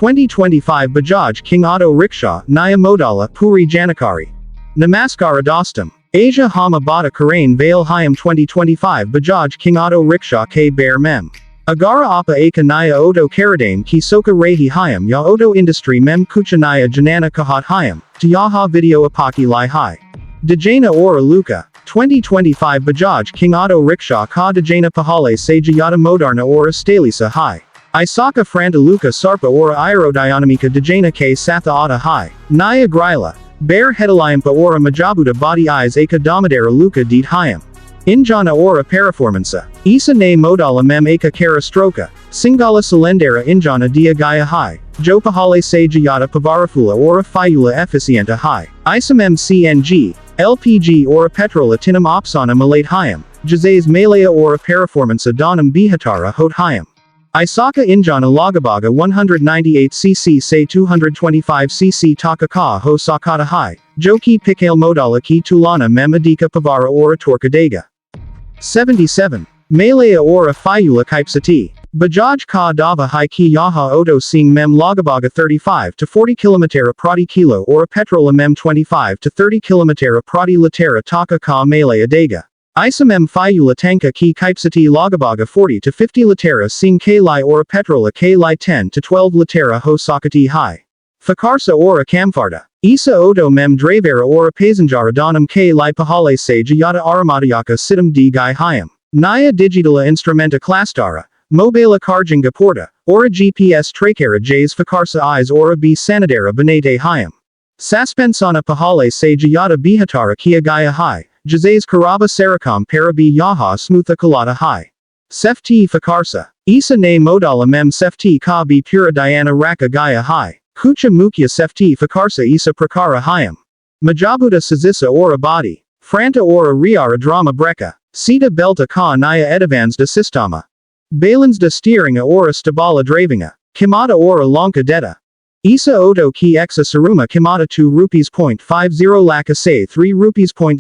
2025 Bajaj King Auto Rickshaw, Naya Modala, Puri Janakari. Namaskara Dostum. Asia Hama Bata Karain Vale Hyam 2025 Bajaj King Auto Rickshaw K Bear Mem. Agara Apa Eka Naya Auto Karadame Ki Soka Rehi Hyam Ya Auto Industry Mem Kucha Naya Janana Kahat Hyam, Tiyaha Video Apaki Lai Hai. Dejana Ora Luka. 2025 Bajaj King Auto Rickshaw Ka Dejana Pahale Sajayata Modarna Ora Stalisa Hai. Isaka Franta Luka Sarpa Ora Aerodynamica Dejana K Satha Ata Hai. Naya Grila. Bear Hedalayampa Ora Majabuta Body Eyes Eka Damadera Luka Deet Hyam. Injana Ora Paraformansa. Isa Ne Modala Mem Eka Kara Stroka. Singala Salendera Injana Dia Gaya Hai. Jopahale Sajayata Pavarafula Ora Fayula Efficienta Hai. Isamem CNG. LPG Ora Petrola Tinam Opsana Malate Hyam. Jazes Malaya Ora Paraformansa Donam Bihatara Hot Hyam. Isaka Injana Lagabaga 198cc Say 225cc Takaka Ho Sakata Hai. Joki Pikale Modala Ki Tulana Memadika Pavara Ora Torkadega. 77. Malaya Ora Fayula Kaipsati. Bajaj Ka Dava Hai Ki Yaha Oto Sing Mem Lagabaga 35 to 40 km Prati Kilo Ora Petrola Mem 25 to 30 km Prati Latera Taka Ka Malaya Dega. Isamem Fayula Tanka Ki Kaipsati Lagabaga 40 to 50 Latera Sing K Lai Ora Petrola K Lai 10 to 12 Latera Ho Sakati Hai. Fakarsa Ora Kamfarda. Isa Odo Mem Dravera Ora Pasanjara Donam K Lai Pahale Se Jayata Aramadayaka Sitam D Gai Hyam. Naya Digitala Instrumenta Klastara. Mobila Karjinga Porta. Ora GPS Trakera Jays Fakarsa Eyes Ora B Sanadera Benete Hyam. Saspensana Pahale Se Jayata Bihatara Kia Gaya Hai. Jazays Karaba Sarakam Parabi Yaha Smootha Kalata Hai. Sefti Fakarsa. Isa Ne Modala Mem Sefti Ka Bi Pura Diana Raka Gaya Hai. Kucha Mukya Sefti Fakarsa Isa Prakara Hyam. Majabuta Sazisa Ora Badi. Franta Ora Riara Drama Breka. Sita Belta Ka Naya Edavans de Sistama. Balans de Steeringa Ora Stabala Dravinga. Kimata Ora Lonka Deta. Isa Oto Ki Exa Saruma Kimata 2 rupees 0.50 Laka Say 3 rupees 0.00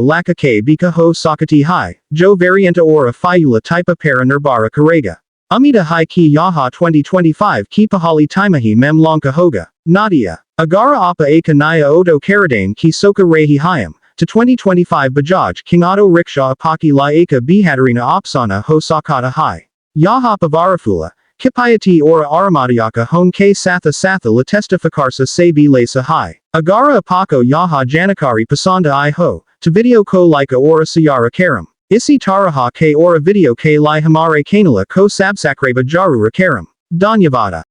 Laka K Bika Ho Sakati Hai. Jo Varianta Ora Fayula Typa Para Nirbara Karega. Amita Hai Ki Yaha 2025 Ki Pahali Timahi Mem Lonka Hoga. Nadia. Agara Apa Eka Naya Oto Karadane Ki Soka Rehi Hyam. To 2025 Bajaj King Auto Rickshaw Apaki La Eka Bihadarina Opsana Ho Sakata Hai. Yaha Pavarafula. Kipayati Ora Aramadayaka Hon K Satha Satha Latesta Fakarsa Sabi Lesa Hai. Agara Apako Yaha Janakari Pasanda I Ho. To video ko Laika Ora Sayara Karam. Isi Taraha K Ora video K Lai Hamare Kanala ko Sabsakreba Jarura Karam. Danyavada.